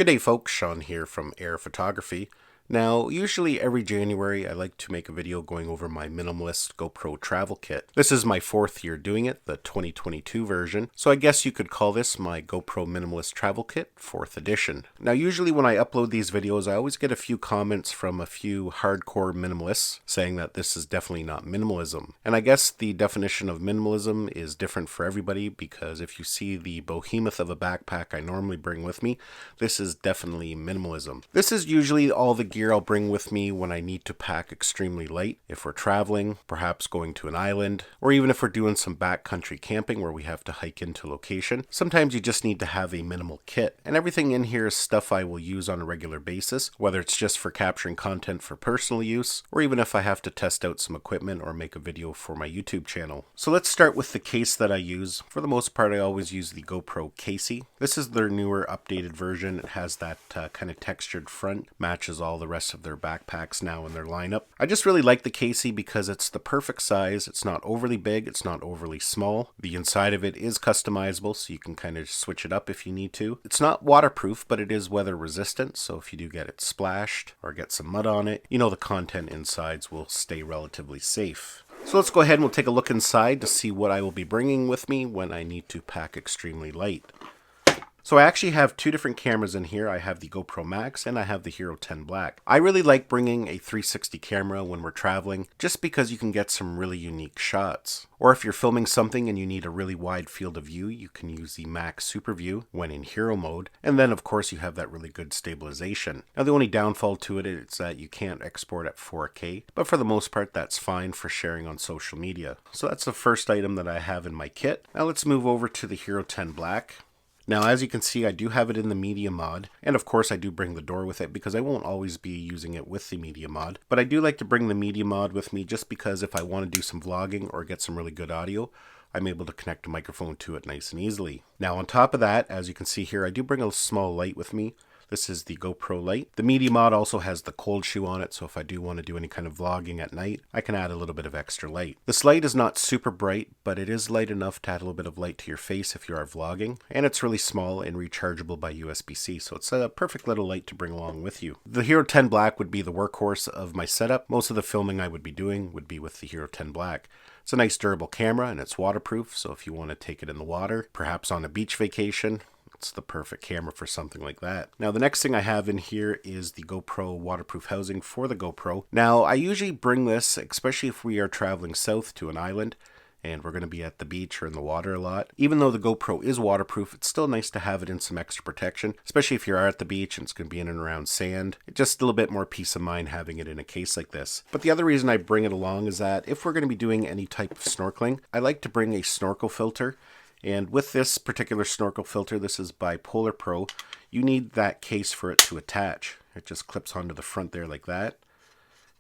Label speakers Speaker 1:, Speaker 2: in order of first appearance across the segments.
Speaker 1: Good day folks, Sean here from Air Photography. Now, usually every January I like to make a video going over my Minimalist GoPro travel kit. This is my fourth year doing it, the 2022 version, so I guess you could call this my GoPro Minimalist Travel Kit 4th edition. Now usually when I upload these videos I always get a few comments from a few hardcore minimalists saying that this is definitely not minimalism. And I guess the definition of minimalism is different for everybody, because if you see the behemoth of a backpack I normally bring with me, this is definitely minimalism. This is usually all the gear I'll bring with me when I need to pack extremely light. If we're traveling, perhaps going to an island, or even if we're doing some backcountry camping where we have to hike into location, sometimes you just need to have a minimal kit. And everything in here is stuff I will use on a regular basis, whether it's just for capturing content for personal use, or even if I have to test out some equipment or make a video for my YouTube channel. So let's start with the case that I use. For the most part, I always use the GoPro Casey. This is their newer updated version. It has that kind of textured front, matches all the rest of their backpacks now in their lineup. I just really like the Casey because it's the perfect size. It's not overly big, it's not overly small. The inside of it is customizable, so you can kind of switch it up if you need to. It's not waterproof, but it is weather resistant, so if you do get it splashed or get some mud on it, you know the content insides will stay relatively safe. So let's go ahead and we'll take a look inside to see what I will be bringing with me when I need to pack extremely light. So I actually have two different cameras in here. I have the GoPro Max and I have the Hero 10 Black. I really like bringing a 360 camera when we're traveling just because you can get some really unique shots. Or if you're filming something and you need a really wide field of view, you can use the Max Super View when in Hero mode. And then of course you have that really good stabilization. Now the only downfall to it is that you can't export at 4K, but for the most part that's fine for sharing on social media. So that's the first item that I have in my kit. Now let's move over to the Hero 10 Black. Now, as you can see, I do have it in the media mod, and of course I do bring the door with it because I won't always be using it with the media mod, but I do like to bring the media mod with me just because if I want to do some vlogging or get some really good audio, I'm able to connect a microphone to it nice and easily. Now on top of that, as you can see here, I do bring a small light with me. This is the GoPro light. The media mod also has the cold shoe on it, so if I do want to do any kind of vlogging at night, I can add a little bit of extra light. This light is not super bright, but it is light enough to add a little bit of light to your face if you are vlogging, and it's really small and rechargeable by USB-C, so it's a perfect little light to bring along with you. The Hero 10 Black would be the workhorse of my setup. Most of the filming I would be doing would be with the Hero 10 Black. It's a nice durable camera and it's waterproof, so if you want to take it in the water, perhaps on a beach vacation, it's the perfect camera for something like that. Now the next thing I have in here is the GoPro waterproof housing for the GoPro. Now I usually bring this, especially if we are traveling south to an island and we're going to be at the beach or in the water a lot. Even though the GoPro is waterproof, it's still nice to have it in some extra protection, especially if you are at the beach and it's going to be in and around sand. It's just a little bit more peace of mind having it in a case like this. But the other reason I bring it along is that if we're going to be doing any type of snorkeling, I like to bring a snorkel filter. And with this particular snorkel filter, this is by Polar Pro, you need that case for it to attach. It just clips onto the front there like that,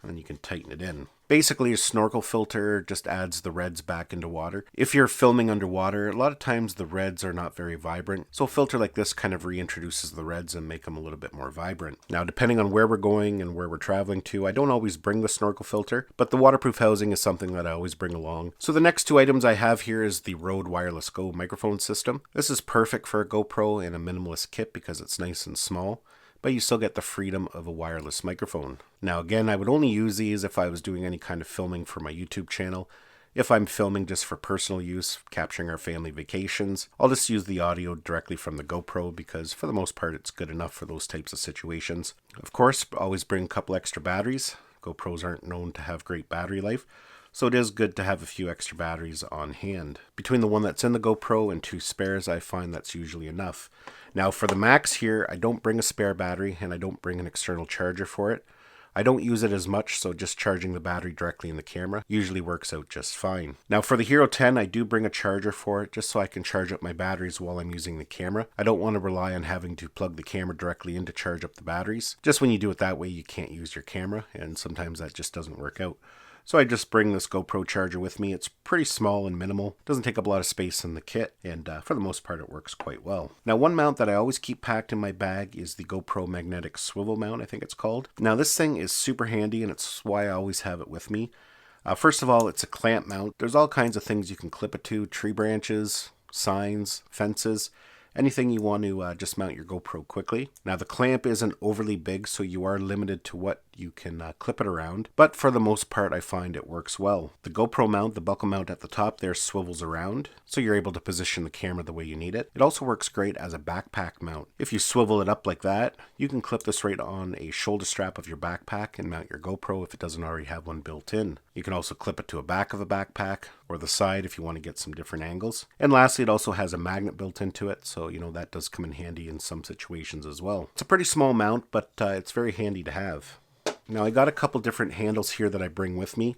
Speaker 1: and then you can tighten it in. Basically, a snorkel filter just adds the reds back into water. If you're filming underwater, a lot of times the reds are not very vibrant, so a filter like this kind of reintroduces the reds and make them a little bit more vibrant. Now, depending on where we're going and where we're traveling to, I don't always bring the snorkel filter, but the waterproof housing is something that I always bring along. So the next two items I have here is the Rode Wireless Go microphone system. This is perfect for a GoPro and a minimalist kit because it's nice and small, but you still get the freedom of a wireless microphone. Now again, I would only use these if I was doing any kind of filming for my YouTube channel. If I'm filming just for personal use, capturing our family vacations, I'll just use the audio directly from the GoPro because for the most part it's good enough for those types of situations. Of course, always bring a couple extra batteries. GoPros aren't known to have great battery life, so it is good to have a few extra batteries on hand. Between the one that's in the GoPro and two spares, I find that's usually enough. Now for the Max here, I don't bring a spare battery and I don't bring an external charger for it. I don't use it as much, so just charging the battery directly in the camera usually works out just fine. Now for the Hero 10, I do bring a charger for it just so I can charge up my batteries while I'm using the camera. I don't want to rely on having to plug the camera directly in to charge up the batteries. Just when you do it that way, you can't use your camera, and sometimes that just doesn't work out. So I just bring this GoPro charger with me. It's pretty small and minimal. Doesn't take up a lot of space in the kit, and for the most part it works quite well. Now one mount that I always keep packed in my bag is the GoPro magnetic swivel mount, I think it's called. Now this thing is super handy and it's why I always have it with me. First of all, it's a clamp mount. There's all kinds of things you can clip it to, tree branches, signs, fences. anything you want to just mount your GoPro quickly. Now the clamp isn't overly big, so you are limited to what you can clip it around, but for the most part I find it works well. The GoPro mount, the buckle mount at the top there, swivels around, so you're able to position the camera the way you need it. It also works great as a backpack mount. If you swivel it up like that, you can clip this right on a shoulder strap of your backpack and mount your GoPro if it doesn't already have one built in. You can also clip it to a back of a backpack or the side if you want to get some different angles. And lastly, it also has a magnet built into it, so that does come in handy in some situations as well. It's a pretty small mount, but it's very handy to have. Now I got a couple different handles here that I bring with me.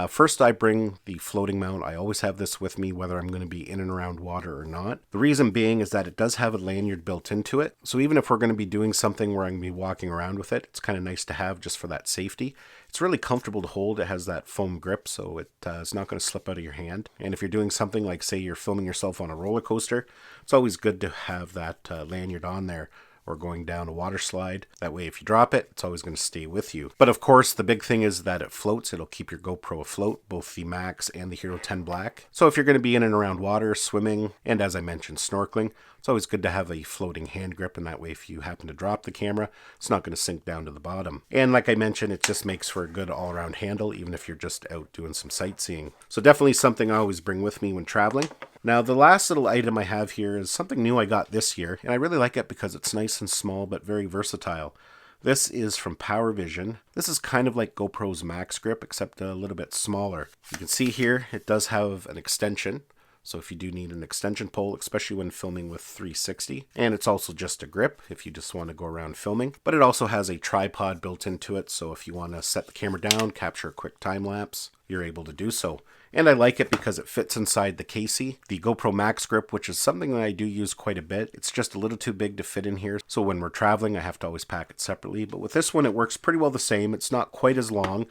Speaker 1: First, I bring the floating mount. I always have this with me whether I'm going to be in and around water or not. The reason being is that it does have a lanyard built into it. So even if we're going to be doing something where I'm going to be walking around with it, it's kind of nice to have just for that safety. It's really comfortable to hold. It has that foam grip, so it's not going to slip out of your hand. And if you're doing something like, say, you're filming yourself on a roller coaster, it's always good to have that lanyard on there, or going down a water slide. That way if you drop it, it's always going to stay with you. But of course, the big thing is that it floats. It'll keep your GoPro afloat, both the Max and the Hero 10 Black. So if you're going to be in and around water, swimming, and as I mentioned, snorkeling, it's always good to have a floating hand grip, and that way if you happen to drop the camera, it's not going to sink down to the bottom. And like I mentioned, it just makes for a good all-around handle, even if you're just out doing some sightseeing. So definitely something I always bring with me when traveling. Now the last little item I have here is something new I got this year, and I really like it because it's nice and small but very versatile. This is from Power Vision. This is kind of like GoPro's Max Grip, except a little bit smaller. You can see here it does have an extension. So if you do need an extension pole, especially when filming with 360, and it's also just a grip if you just want to go around filming, but it also has a tripod built into it. So if you want to set the camera down, capture a quick time lapse, you're able to do so. And I like it because it fits inside the casey. The GoPro Max Grip, which is something that I do use quite a bit, it's just a little too big to fit in here. So when we're traveling, I have to always pack it separately. But with this one, it works pretty well the same. It's not quite as long,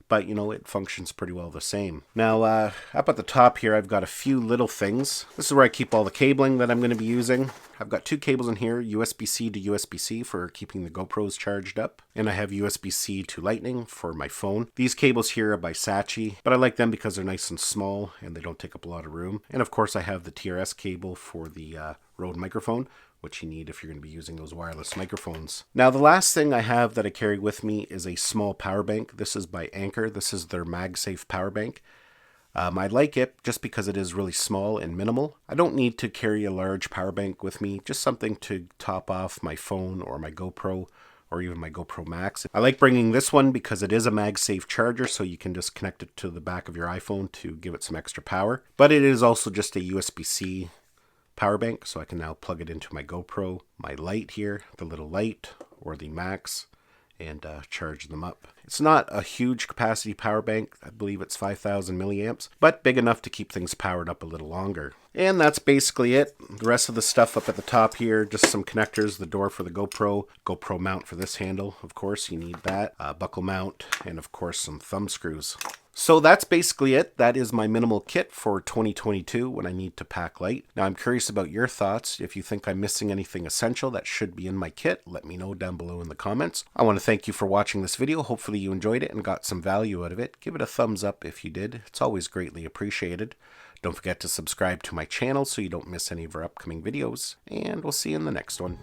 Speaker 1: but it functions pretty well the same. Now up at the top here, I've got a few little things. This is where I keep all the cabling that I'm going to be using. I've got two cables in here, USB-C to USB-C for keeping the GoPros charged up, and I have USB-C to Lightning for my phone. These cables here are by Saatchi, but I like them because they're nice and small and they don't take up a lot of room. And of course I have the TRS cable for the Rode microphone, which you need if you're going to be using those wireless microphones. Now the last thing I have that I carry with me is a small power bank. This is by Anker. This is their MagSafe power bank. I like it just because it is really small and minimal. I don't need to carry a large power bank with me, just something to top off my phone or my GoPro or even my GoPro Max. I like bringing this one because it is a MagSafe charger, so you can just connect it to the back of your iPhone to give it some extra power. But it is also just a USB-C power bank, so I can now plug it into my GoPro, my light here, the little light, or the Max, and charge them up. It's not a huge capacity power bank. I believe it's 5,000 milliamps, but big enough to keep things powered up a little longer. And that's basically it. The rest of the stuff up at the top here, just some connectors, the door for the GoPro mount for this handle, of course, you need that, buckle mount, and of course some thumb screws. So that's basically it. That is my minimal kit for 2022 when I need to pack light. Now I'm curious about your thoughts. If you think I'm missing anything essential that should be in my kit, let me know down below in the comments. I want to thank you for watching this video. Hopefully you enjoyed it and got some value out of it. Give it a thumbs up if you did. It's always greatly appreciated. Don't forget to subscribe to my channel so you don't miss any of our upcoming videos. And we'll see you in the next one.